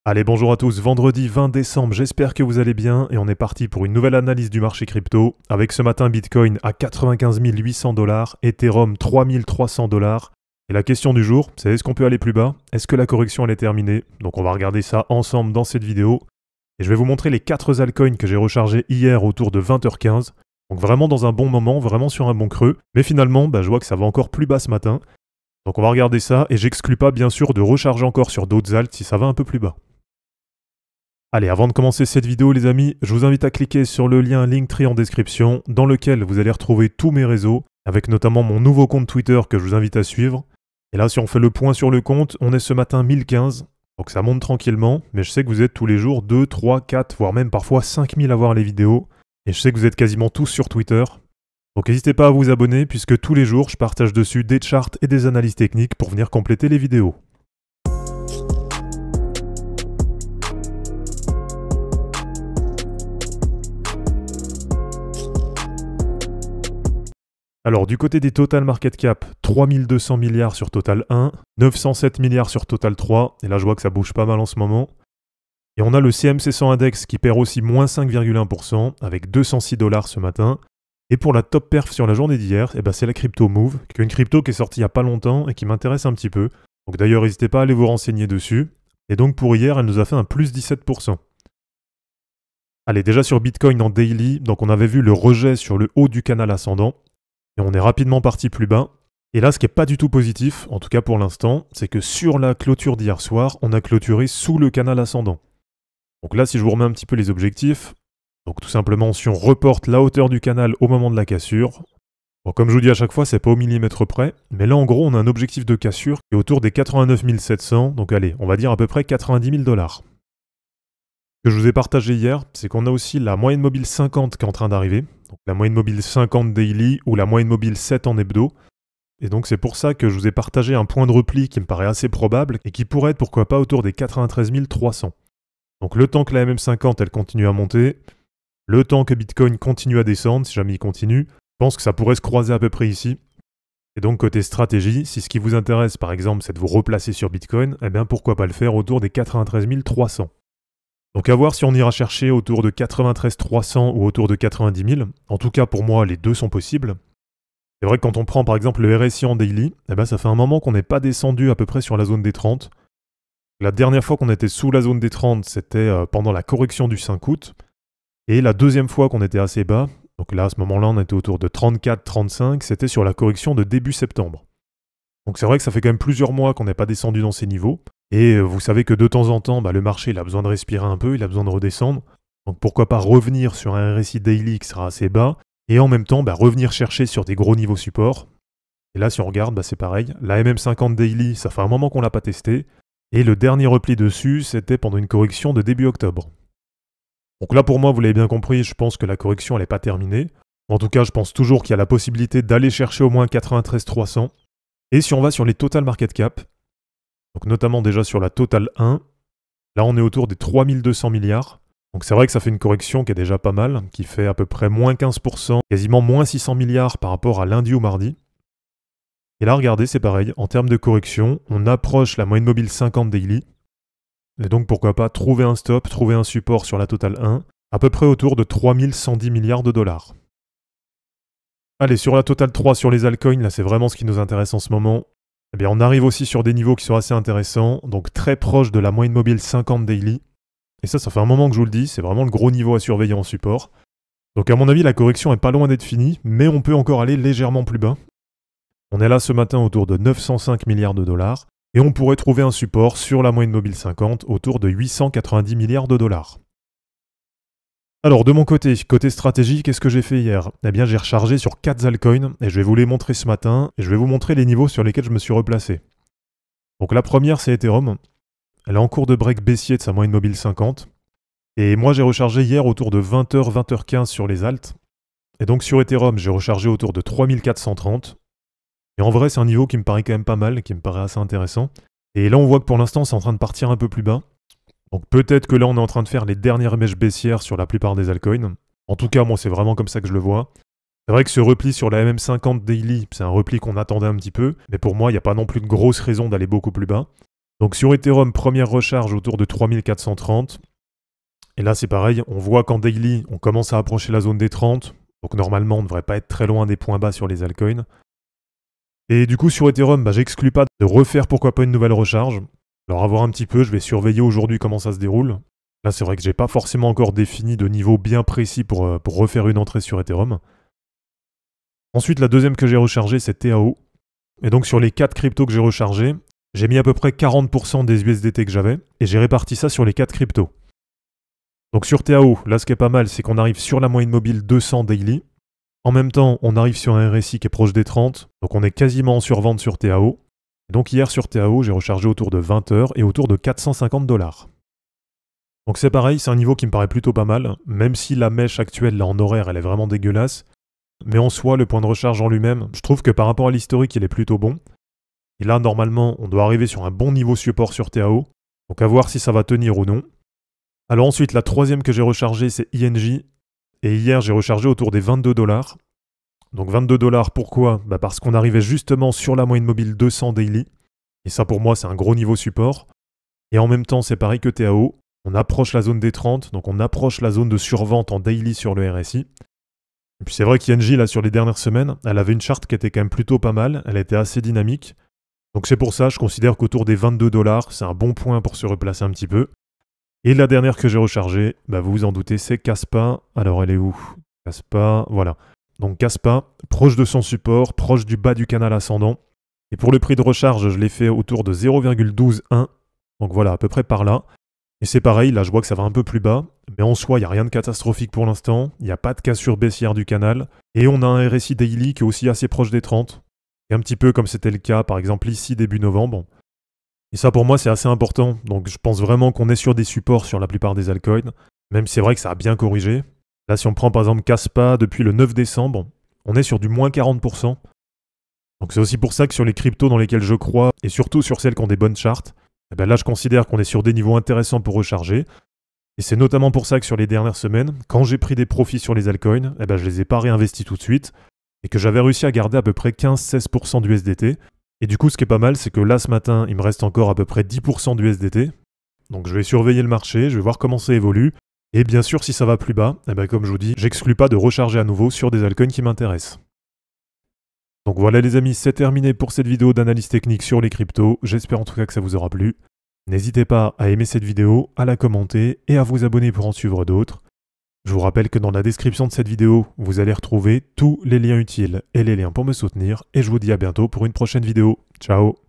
Allez, bonjour à tous, vendredi 20 décembre, j'espère que vous allez bien et on est parti pour une nouvelle analyse du marché crypto avec ce matin Bitcoin à 95 800 $, Ethereum 3300 $. Et la question du jour, c'est est-ce qu'on peut aller plus bas? Est-ce que la correction elle est terminée? Donc on va regarder ça ensemble dans cette vidéo. Et je vais vous montrer les 4 altcoins que j'ai rechargés hier autour de 20h15. Donc vraiment dans un bon moment, vraiment sur un bon creux. Mais finalement, je vois que ça va encore plus bas ce matin. Donc on va regarder ça et j'exclus pas bien sûr de recharger encore sur d'autres alts si ça va un peu plus bas. Allez, avant de commencer cette vidéo les amis, je vous invite à cliquer sur le lien Linktree en description dans lequel vous allez retrouver tous mes réseaux, avec notamment mon nouveau compte Twitter que je vous invite à suivre. Et là, si on fait le point sur le compte, on est ce matin 1015, donc ça monte tranquillement, mais je sais que vous êtes tous les jours 2, 3, 4, voire même parfois 5000 à voir les vidéos, et je sais que vous êtes quasiment tous sur Twitter. Donc n'hésitez pas à vous abonner, puisque tous les jours, je partage dessus des charts et des analyses techniques pour venir compléter les vidéos. Alors du côté des total market cap, 3200 milliards sur total 1, 907 milliards sur total 3, et là je vois que ça bouge pas mal en ce moment. Et on a le CMC100 Index qui perd aussi moins 5,1% avec 206 $ ce matin. Et pour la top perf sur la journée d'hier, c'est la crypto Move, qui est une crypto qui est sortie il n'y a pas longtemps et qui m'intéresse un petit peu. Donc d'ailleurs n'hésitez pas à aller vous renseigner dessus. Et donc pour hier, elle nous a fait un plus 17%. Allez, déjà sur Bitcoin en daily, donc on avait vu le rejet sur le haut du canal ascendant. Et on est rapidement parti plus bas. Et là, ce qui n'est pas du tout positif, en tout cas pour l'instant, c'est que sur la clôture d'hier soir, on a clôturé sous le canal ascendant. Donc là, si je vous remets un petit peu les objectifs, donc tout simplement, si on reporte la hauteur du canal au moment de la cassure, bon, comme je vous dis à chaque fois, c'est pas au millimètre près, mais là, en gros, on a un objectif de cassure qui est autour des 89 700, donc allez, on va dire à peu près 90 000 $. Ce que je vous ai partagé hier, c'est qu'on a aussi la moyenne mobile 50 qui est en train d'arriver, donc la moyenne mobile 50 daily ou la moyenne mobile 7 en hebdo. Et donc c'est pour ça que je vous ai partagé un point de repli qui me paraît assez probable et qui pourrait être pourquoi pas autour des 93 300. Donc le temps que la MM50 elle continue à monter, le temps que Bitcoin continue à descendre, si jamais il continue, je pense que ça pourrait se croiser à peu près ici. Et donc côté stratégie, si ce qui vous intéresse par exemple c'est de vous replacer sur Bitcoin, pourquoi pas le faire autour des 93 300. Donc à voir si on ira chercher autour de 93 300 ou autour de 90 000. En tout cas pour moi les deux sont possibles. C'est vrai que quand on prend par exemple le RSI en daily, ça fait un moment qu'on n'est pas descendu à peu près sur la zone des 30. La dernière fois qu'on était sous la zone des 30, c'était pendant la correction du 5 août. Et la deuxième fois qu'on était assez bas, donc là à ce moment-là on était autour de 34-35, c'était sur la correction de début septembre. Donc c'est vrai que ça fait quand même plusieurs mois qu'on n'est pas descendu dans ces niveaux. Et vous savez que de temps en temps, le marché il a besoin de respirer un peu, il a besoin de redescendre. Donc pourquoi pas revenir sur un RSI daily qui sera assez bas, et en même temps revenir chercher sur des gros niveaux support. Et là si on regarde, c'est pareil, la MM50 daily, ça fait un moment qu'on l'a pas testé, et le dernier repli dessus, c'était pendant une correction de début octobre. Donc là pour moi, vous l'avez bien compris, je pense que la correction elle n'est pas terminée. En tout cas, je pense toujours qu'il y a la possibilité d'aller chercher au moins 93 300. Et si on va sur les total market cap, donc notamment déjà sur la Total 1, là on est autour des 3200 milliards. Donc c'est vrai que ça fait une correction qui est déjà pas mal, qui fait à peu près moins 15%, quasiment moins 600 milliards par rapport à lundi ou mardi. Et là regardez, c'est pareil, en termes de correction, on approche la moyenne mobile 50 daily. Et donc pourquoi pas trouver un stop, trouver un support sur la Total 1, à peu près autour de 3110 milliards de dollars. Allez, sur la Total 3, sur les altcoins, là c'est vraiment ce qui nous intéresse en ce moment. On arrive aussi sur des niveaux qui sont assez intéressants, donc très proches de la moyenne mobile 50 daily. Et ça fait un moment que je vous le dis, c'est vraiment le gros niveau à surveiller en support. Donc à mon avis, la correction est pas loin d'être finie, mais on peut encore aller légèrement plus bas. On est là ce matin autour de 905 milliards de dollars, et on pourrait trouver un support sur la moyenne mobile 50 autour de 890 milliards de dollars. Alors de mon côté stratégie, qu'est-ce que j'ai fait hier? J'ai rechargé sur 4 altcoins et je vais vous les montrer ce matin et je vais vous montrer les niveaux sur lesquels je me suis replacé. Donc la première c'est Ethereum. Elle est en cours de break baissier de sa moyenne mobile 50. Et moi j'ai rechargé hier autour de 20h, 20h15 sur les alts. Et donc sur Ethereum j'ai rechargé autour de 3430. Et en vrai c'est un niveau qui me paraît quand même pas mal, qui me paraît assez intéressant. Et là on voit que pour l'instant c'est en train de partir un peu plus bas. Donc peut-être que là on est en train de faire les dernières mèches baissières sur la plupart des altcoins. En tout cas moi c'est vraiment comme ça que je le vois. C'est vrai que ce repli sur la MM50 daily, c'est un repli qu'on attendait un petit peu, mais pour moi il n'y a pas non plus de grosse raison d'aller beaucoup plus bas. Donc sur Ethereum, première recharge autour de 3430. Et là c'est pareil, on voit qu'en daily, on commence à approcher la zone des 30. Donc normalement, on ne devrait pas être très loin des points bas sur les altcoins. Et du coup sur Ethereum, j'exclus pas de refaire pourquoi pas une nouvelle recharge. Alors à voir un petit peu, je vais surveiller aujourd'hui comment ça se déroule. Là c'est vrai que j'ai pas forcément encore défini de niveau bien précis pour refaire une entrée sur Ethereum. Ensuite la deuxième que j'ai rechargée c'est TAO. Et donc sur les 4 cryptos que j'ai rechargés, j'ai mis à peu près 40% des USDT que j'avais, et j'ai réparti ça sur les 4 cryptos. Donc sur TAO, là ce qui est pas mal, c'est qu'on arrive sur la moyenne mobile 200 daily. En même temps, on arrive sur un RSI qui est proche des 30, donc on est quasiment en survente sur TAO. Et donc hier sur TAO, j'ai rechargé autour de 20 heures et autour de 450 $. Donc c'est pareil, c'est un niveau qui me paraît plutôt pas mal, même si la mèche actuelle là en horaire elle est vraiment dégueulasse. Mais en soi, le point de recharge en lui-même, je trouve que par rapport à l'historique, il est plutôt bon. Et là, normalement, on doit arriver sur un bon niveau support sur TAO. Donc à voir si ça va tenir ou non. Alors ensuite, la troisième que j'ai rechargée, c'est INJ. Et hier, j'ai rechargé autour des 22 $. Donc 22 $, pourquoi? Parce qu'on arrivait justement sur la moyenne mobile 200 daily. Et ça, pour moi, c'est un gros niveau support. Et en même temps, c'est pareil que TAO. On approche la zone des 30, donc on approche la zone de survente en daily sur le RSI. Et puis c'est vrai qu'INJ, là, sur les dernières semaines, elle avait une charte qui était quand même plutôt pas mal. Elle était assez dynamique. Donc c'est pour ça, je considère qu'autour des 22 $, c'est un bon point pour se replacer un petit peu. Et la dernière que j'ai rechargée, vous vous en doutez, c'est Kaspa. Alors elle est où? Kaspa, voilà. Donc Kaspa, proche de son support, proche du bas du canal ascendant. Et pour le prix de recharge, je l'ai fait autour de 0,121. Donc voilà, à peu près par là. Et c'est pareil, là je vois que ça va un peu plus bas. Mais en soi, il n'y a rien de catastrophique pour l'instant. Il n'y a pas de cassure baissière du canal. Et on a un RSI daily qui est aussi assez proche des 30. Et un petit peu comme c'était le cas, par exemple, ici, début novembre. Et ça, pour moi, c'est assez important. Donc, je pense vraiment qu'on est sur des supports sur la plupart des altcoins. Même si c'est vrai que ça a bien corrigé. Là, si on prend par exemple Kaspa, depuis le 9 décembre, on est sur du moins 40%. Donc, c'est aussi pour ça que sur les cryptos dans lesquels je crois, et surtout sur celles qui ont des bonnes chartes, là, je considère qu'on est sur des niveaux intéressants pour recharger. Et c'est notamment pour ça que sur les dernières semaines, quand j'ai pris des profits sur les altcoins, je les ai pas réinvestis tout de suite. Et que j'avais réussi à garder à peu près 15-16% d'USDT. Et du coup, ce qui est pas mal, c'est que là, ce matin, il me reste encore à peu près 10% d'USDT. Donc je vais surveiller le marché, je vais voir comment ça évolue. Et bien sûr, si ça va plus bas, comme je vous dis, j'exclus pas de recharger à nouveau sur des altcoins qui m'intéressent. Donc voilà les amis, c'est terminé pour cette vidéo d'analyse technique sur les cryptos. J'espère en tout cas que ça vous aura plu. N'hésitez pas à aimer cette vidéo, à la commenter et à vous abonner pour en suivre d'autres. Je vous rappelle que dans la description de cette vidéo, vous allez retrouver tous les liens utiles et les liens pour me soutenir. Et je vous dis à bientôt pour une prochaine vidéo. Ciao!